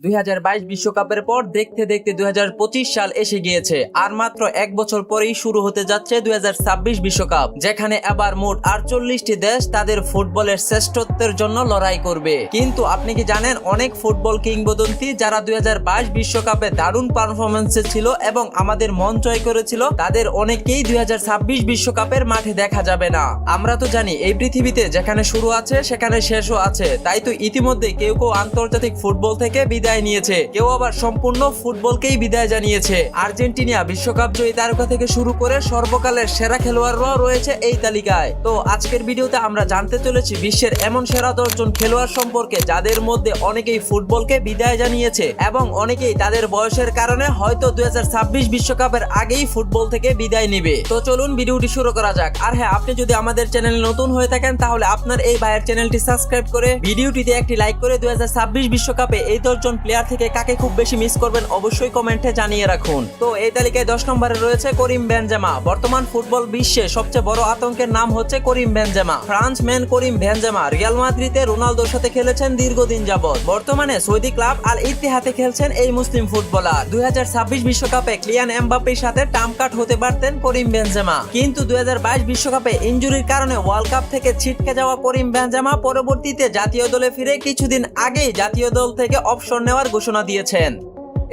2022 বিশ্বকাপের পর দেখতে দেখতে 2025 সাল এসে গিয়েছে, আর মাত্র এক বছর পরেই শুরু হতে যাচ্ছে 2026 বিশ্বকাপ, যেখানে এবার মোট 48টি দেশ তাদের ফুটবলের শ্রেষ্ঠত্বের জন্য লড়াই করবে। কিন্তু আপনি কি জানেন, অনেক ফুটবল কিংবদন্তি যারা 2022 বিশ্বকাপে দারুণ পারফরমেন্সে ছিল এবং আমাদের মন জয় করেছিল, তাদের অনেকেই 2026 বিশ্বকাপের মাঠে দেখা যাবে না। আমরা তো জানি এই পৃথিবীতে যেখানে শুরু আছে সেখানে শেষও আছে, তাই তো ইতিমধ্যে কেউ কেউ আন্তর্জাতিক ফুটবল থেকে বিদায় নিয়েছে, কেউ আবার সম্পূর্ণ ফুটবলকেই বিদায় জানিয়েছে। আর্জেন্টিনা বিশ্বকাপ জয়ী তারকা থেকে শুরু করে সর্বকালের সেরা খেলোয়াড়রাও রয়েছে এই তালিকায়। তো আজকের ভিডিওতে আমরা জানতে চলেছি বিশ্বের এমন সেরা 10 জন খেলোয়াড় সম্পর্কে যাদের মধ্যে অনেকেই ফুটবলকে বিদায় জানিয়েছে এবং অনেকেই তাদের বয়সের কারণে হয়তো 2026 বিশ্বকাপের আগেই ফুটবল থেকে বিদায় নেবে। তো চলুন ভিডিওটি শুরু করা যাক। আর হ্যাঁ, আপনি যদি আমাদের চ্যানেলে নতুন হয়ে থাকেন তাহলে আপনার এই ভাইয়ের চ্যানেলটি সাবস্ক্রাইব করে ভিডিওটিতে একটি লাইক করে 2026 বিশ্বকাপে এই 10 জন প্লেয়ার থেকে কাকে খুব বেশি মিস করবেন অবশ্যই কমেন্টে জানিয়ে রাখুন। তো এই তালিকায় 10 নম্বরে রয়েছে করিম বেনজেমা। বর্তমান ফুটবল বিশ্বে সবচেয়ে বড় আতঙ্কের নাম হচ্ছে Karim Benzema. France man Karim Benzema Real মাদ্রিদে রোনালদোর সাথে খেলেছেন দীর্ঘদিন যাবত। বর্তমানে সৌদি ক্লাব আল ইত্তিহাদে খেলছেন এই মুসলিম ফুটবলার। 2026 বিশ্বকাপে কিলিয়ান এমবাপ্পের সাথে টার্ম কাট হতে পারতেন করিম বেনজেমা, কিন্তু 2022 বিশ্বকাপে ইনজুরির কারণে ওয়ার্ল্ড কাপ থেকে ছিটকে যাওয়া করিম বেনজেমা পরবর্তীতে জাতীয় দলে ফিরে কিছুদিন আগেই জাতীয় দল থেকে অবসর নেওয়ার ঘোষণা দিয়েছেন।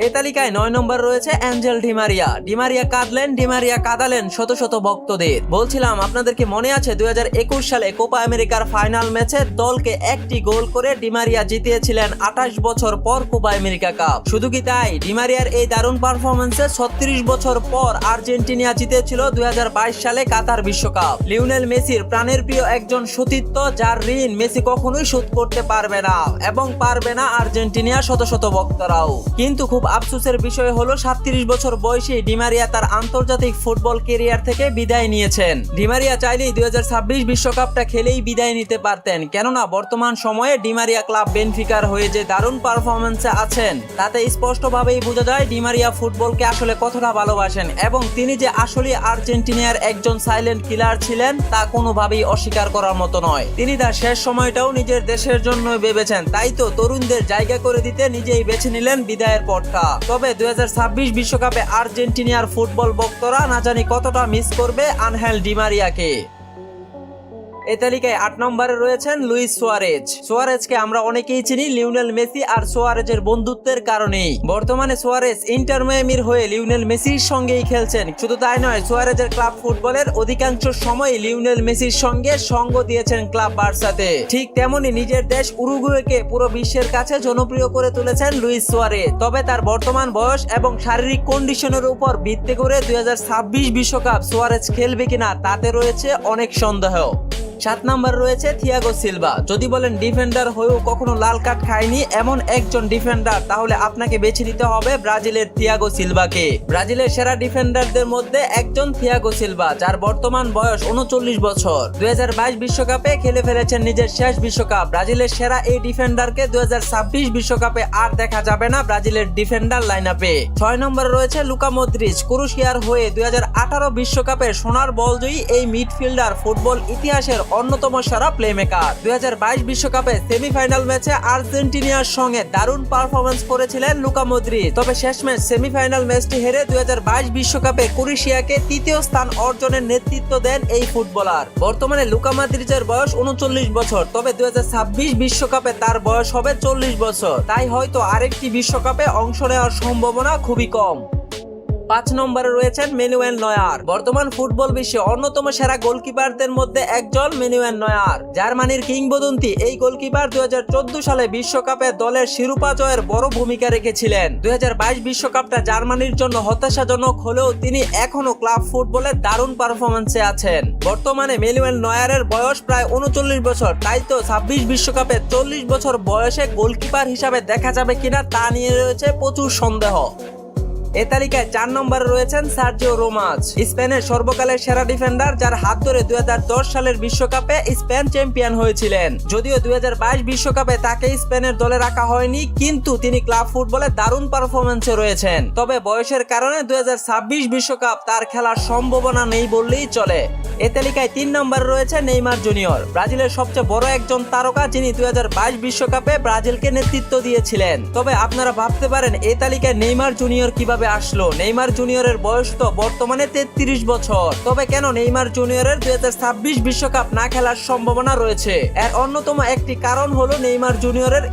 এই তালিকায় 9 নম্বর রয়েছে অ্যাঞ্জেল ডিমারিয়া। ডিমারিয়া কাঁদলেন, ডিমারিয়া কাঁদালেন শত শত ভক্তদের। বলছিলাম আপনাদেরকে মনে আছে 2021 সালে কোপা আমেরিকার ফাইনাল ম্যাচে দলকে একটি গোল করে ডিমারিয়া জিতিয়েছিলেন 28 বছর পর কোপা আমেরিকা কাপ। শুধু কি তাই, ডিমারিয়ার এই দারুণ পারফরমেন্সে 36 বছর পর আর্জেন্টিনা জিতেছিল 2022 সালে কাতার বিশ্বকাপ। লিওনেল মেসির প্রাণের প্রিয় একজন সতীর্থ, যার ঋণ মেসি কখনোই শোধ করতে পারবে না এবং পারবে না আর্জেন্টিনা শত শত ভক্তরাও। কিন্তু খুব আফসোসের বিষয় হলো 37 বছর বয়সে ডিমারিয়া তার আন্তর্জাতিক ফুটবল ক্যারিয়ার থেকে বিদায় নিয়েছেন। ডিমারিয়া চাইলেই 2026 বিশ্বকাপটা খেলেই বিদায় নিতে পারতেন, কেননা বর্তমান সময়ে ডিমারিয়া ক্লাব বেনফিকার হয়ে যে দারুণ পারফরমেন্সে আছেন তাতে স্পষ্টভাবেই বোঝা যায় ডিমারিয়া ফুটবলকে আসলে কতটা ভালোবাসেন এবং তিনি যে আসলে আর্জেন্টিনার একজন সাইলেন্ট কিলার ছিলেন তা কোনোভাবেই অস্বীকার করার মতো নয়। তিনি তার শেষ সময়টাও নিজের দেশের জন্য ভেবেছেন, তাই তো তরুণদের জায়গা করে দিতে নিজেই বেছে নিলেন বিদায়ের পথটা। তবে 2026 বিশ্বকাপে আর্জেন্টিনার ফুটবল ভক্তরা না জানি কতটা মিস করবে আনহেল ডিমারিয়াকে। এই তালিকায় 8 নম্বরে রয়েছেন লুইস সুয়ারেজ। সুয়ারেজকে আমরা অনেকেই চিনি লিওনেল মেসি আর সুয়ারেজের বন্ধুত্বের কারণেই। বর্তমানে সুয়ারেজ ইন্টার মায়ামির হয়ে লিওনেল মেসির সঙ্গেই খেলছেন। শুধু তাই নয়, সুয়ারেজের ক্লাব ফুটবলের অধিকাংশ সময় লিওনেল মেসির সঙ্গে সঙ্গ দিয়েছেন ক্লাব বার্সাতে। ঠিক তেমনি নিজের দেশ উরুগুয়েকে পুরো বিশ্বের কাছে জনপ্রিয় করে তুলেছেন লুইস সুয়ারেজ। তবে তার বর্তমান বয়স এবং শারীরিক কন্ডিশনের উপর ভিত্তি করে 2026 বিশ্বকাপ সুয়ারেজ খেলবে কিনা তাতে রয়েছে অনেক সন্দেহ। 7 নম্বর রয়েছে থিয়াগো সিলভা। যদি বলেন ডিফেন্ডার হয়েও কখনো লাল কার্ড খায়নি এমন একজন ডিফেন্ডার, তাহলে আপনাকে বেছে নিতে হবে ব্রাজিলের থিয়াগো সিলভাকে। ব্রাজিলের সেরা ডিফেন্ডারদের মধ্যে একজন থিয়াগো সিলভা, যার বর্তমান বয়স 39 বছর। 2022 বিশ্বকাপে খেলে ফেলেছেন নিজের শেষ বিশ্বকাপ। ব্রাজিলের সেরা এই ডিফেন্ডারকে 2026 বিশ্বকাপে আর দেখা যাবে না ব্রাজিলের ডিফেন্ডার লাইনআপে। 6 নম্বরে রয়েছে লুকা মদ্রিচ। ক্রোয়েশিয়ার হয়ে 2018 বিশ্বকাপের সোনার বলজয়ী এই মিডফিল্ডার ফুটবল ইতিহাসের অন্যতম সেরা প্লেমেকার। 2022 বিশ্বকাপে সেমিফাইনাল ম্যাচে আর্জেন্টিনার সঙ্গে দারুণ পারফরমেন্স করেছিলেন লুকা মদ্রিচ। তবে শেষমেশ সেমিফাইনাল ম্যাচটি হেরে 2022 বিশ্বকাপে ক্রোয়েশিয়াকে 3য় স্থান অর্জনের নেতৃত্ব দেন এই ফুটবলার। বর্তমানে লুকা মদ্রিচের বয়স 39 বছর, তবে 2026 বিশ্বকাপে তার বয়স হবে 40 বছর। তাই হয়তো আরেকটি বিশ্বকাপে অংশ নেওয়ার সম্ভাবনা খুবই কম। 5 নম্বরে রয়েছেন ম্যানুয়েল নয়ার। বর্তমান ফুটবল বিশ্বে অন্যতম সেরা গোলকিপারদের মধ্যে একজন ম্যানুয়েল নয়ার। জার্মানির কিংবদন্তি এই গোলকিপার 2014 সালে বিশ্বকাপে দলের শিরোপা জয়ের বড় ভূমিকা রেখেছিলেন। 2022 বিশ্বকাপটা জার্মানির জন্য হতাশাজনক হলেও তিনি এখনো ক্লাব ফুটবলের দারুণ পারফরমেন্সে আছেন। বর্তমানে ম্যানুয়েল নয়ারের বয়স প্রায় 39 বছর, তাই তো 26 বিশ্বকাপে 40 বছর বয়সে গোলকিপার হিসাবে দেখা যাবে কিনা তা নিয়ে রয়েছে প্রচুর সন্দেহ। এ তালিকায় 4 নম্বরে রয়েছেন সার্জিও রামোস, স্পেনের সর্বকালের সেরা ডিফেন্ডার, যার হাত ধরে 2010 সালের বিশ্বকাপে স্পেন চ্যাম্পিয়ন হয়েছিলেন। যদিও 2022 বিশ্বকাপে তাকে স্পেনের দলে রাখা হয়নি, কিন্তু তিনি ক্লাব ফুটবলে দারুণ পারফরম্যান্সে রয়েছেন। তবে বয়সের কারণে 2026 বিশ্বকাপ তার খেলার সম্ভাবনা নেই বললেই চলে। এ তালিকায় 3 নম্বরে রয়েছে নেইমার জুনিয়র, ব্রাজিলের সবচেয়ে বড় একজন তারকা, যিনি 2022 বিশ্বকাপে ব্রাজিলকে নেতৃত্ব দিয়েছিলেন। তবে আপনারা ভাবতে পারেন এই তালিকায় নেইমার জুনিয়র কিভাবে আসলো। নেইমার জুনিয়রের বয়স তো বর্তমানে 33 বছর। তবে কেন নেইমার জুনিয়রের 2026 বিশ্বকাপ না খেলার সম্ভাবনা রয়েছে? এর অন্যতম একটি কারণ হলো নেইমার জুনিয়রের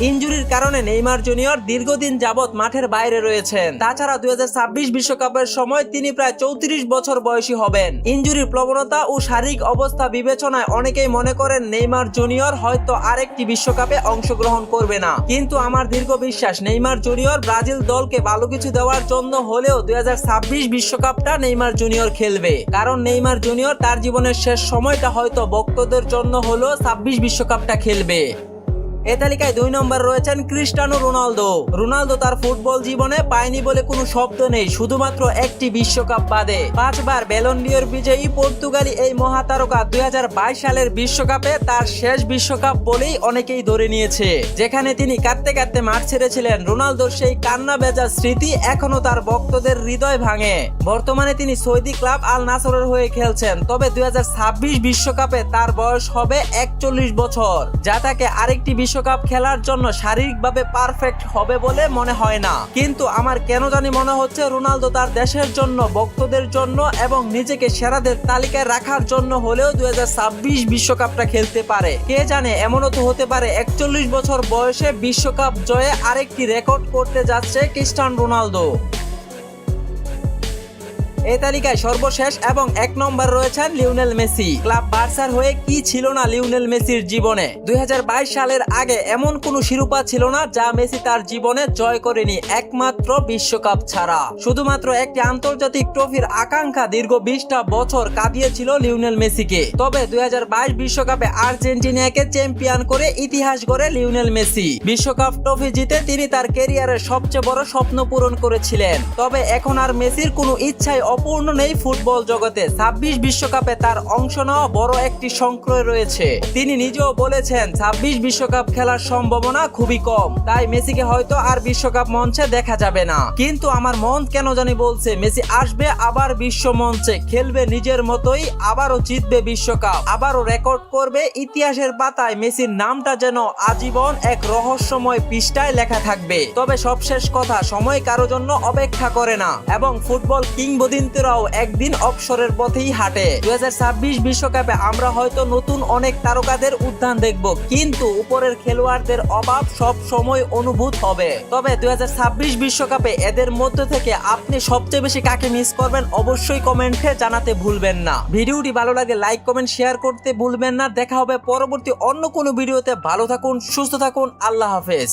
ইনজুরির কারণে নেইমার জুনিয়র দীর্ঘদিন যাবৎ মাঠের বাইরে রয়েছেন। তাছাড়া 2026 বিশ্বকাপের সময় তিনি প্রায় 34 বছর বয়সী হবেন। ইনজুরির প্রবণতা ও শারীরিক অবস্থা বিবেচনায় অনেকেই মনে করেন নেইমার জুনিয়র হয়তো আরেকটি বিশ্বকাপে অংশগ্রহণ করবে না। কিন্তু আমার দীর্ঘ বিশ্বাস নেইমার জুনিয়র ব্রাজিল দলকে ভালো কিছু দেওয়ার জন্য হলেও 2026 বিশ্বকাপটা নেইমার জুনিয়র খেলবে। কারণ নেইমার জুনিয়র তার জীবনের শেষ সময়টা হয়তো ভক্তদের জন্য হলেও 26 বিশ্বকাপটা খেলবে। এ তালিকায় 2 নম্বর রয়েছেন ক্রিস্টিয়ানো রোনালদো তার ফুটবল জীবনে পায়নি বলে কোনো শব্দ নেই, শুধুমাত্র একটি বিশ্বকাপ বাদে। 5 বার ব্যালন ডি'র বিজয়ী পর্তুগালি এই মহাতারকা 2022 সালের বিশ্বকাপে তার শেষ বিশ্বকাপ বলেই অনেকেই ধরে নিয়েছে। যেখানে তিনি কাঁদতে কাঁদতে মাঠ ছেড়েছিলেন, রোনালদোর সেই কান্না ভেজা স্মৃতি এখনো তার ভক্তদের হৃদয় ভাঙে। বর্তমানে তিনি সৌদি ক্লাব আল নাসরের হয়ে খেলছেন। তবে 2026 বিশ্বকাপে তার বয়স হবে 41 বছর, যা তাকে আরেকটি বিশ্বকাপ খেলার জন্য শারীরিকভাবে পারফেক্ট হবে বলে মনে হয় না। কিন্তু আমার কেন জানি মনে হচ্ছে রোনালদো তার দেশের জন্য, ভক্তদের জন্য এবং নিজেকে সেরাদের তালিকায় রাখার জন্য হলেও 2026 বিশ্বকাপটা খেলতে পারে। কে জানে, এমনও তো হতে পারে 41 বছর বয়সে বিশ্বকাপ জয়ে আরেকটি রেকর্ড করতে যাচ্ছে ক্রিস্টিয়ানো রোনালদো। এই তালিকায় সর্বশেষ এবং 1 নম্বর রয়েছেন লিওনেল মেসি। ক্লাব বার্সার হয়ে কি ছিল না লিওনেল মেসির জীবনে? 2022 সালের আগে এমন কোনো শিরোপা ছিল না যা মেসি তার জীবনে জয় করেনি, একমাত্র বিশ্বকাপ ছাড়া। শুধুমাত্র একটি আন্তর্জাতিক ট্রফির আকাঙ্ক্ষা দীর্ঘ 20টা বছর কাঁদিয়েছিল লিওনেল মেসিকে। তবে 2022 বিশ্বকাপে আর্জেন্টিনাকে চ্যাম্পিয়ন করে ইতিহাস গড়ে লিওনেল মেসি। বিশ্বকাপ ট্রফি জিতে তিনি তার ক্যারিয়ারের সবচেয়ে বড় স্বপ্ন পূরণ করেছিলেন। তবে এখন আর মেসির কোনো ইচ্ছাই অপূর্ণ নেই ফুটবল জগতে। 26 বিশ্বকাপে তার অংশ নেওয়া বড় একটি সংশয় রয়েছে। তিনি নিজেও বলেছেন 26 বিশ্বকাপ খেলার সম্ভাবনা খুবই কম, তাই মেসিকে হয়তো আর বিশ্বকাপ মঞ্চে দেখা যাবে না। কিন্তু আমার মন কেন জানি বলছে মেসি আসবে আবার বিশ্ব মঞ্চে, খেলবে নিজের মতোই, আবারও জিতবে বিশ্বকাপ, আবারও রেকর্ড করবে ইতিহাসের পাতায়। মেসির নামটা যেন আজীবন এক রহস্যময় পৃষ্ঠায় লেখা থাকবে। তবে সবশেষ কথা, সময় কারো জন্য অপেক্ষা করে না এবং ফুটবল কিংবদন্তিরাও একদিন অবসরের পথেই হাঁটে। 2026 বিশ্বকাপে আমরা হয়তো নতুন অনেক তারকাদের উত্থান দেখব, কিন্তু উপরের খেলোয়াড়দের অভাব সব সময় অনুভূত হবে। তবে 2026 বিশ্বকাপে এদের মধ্যে থেকে আপনি সবচেয়ে বেশি কাকে মিস করবেন অবশ্যই কমেন্টে জানাতে ভুলবেন না। ভিডিওটি ভালো লাগে লাইক কমেন্ট শেয়ার করতে ভুলবেন না। দেখা হবে পরবর্তী অন্য কোনো ভিডিওতে। ভালো থাকুন, সুস্থ থাকুন, আল্লাহ হাফেজ।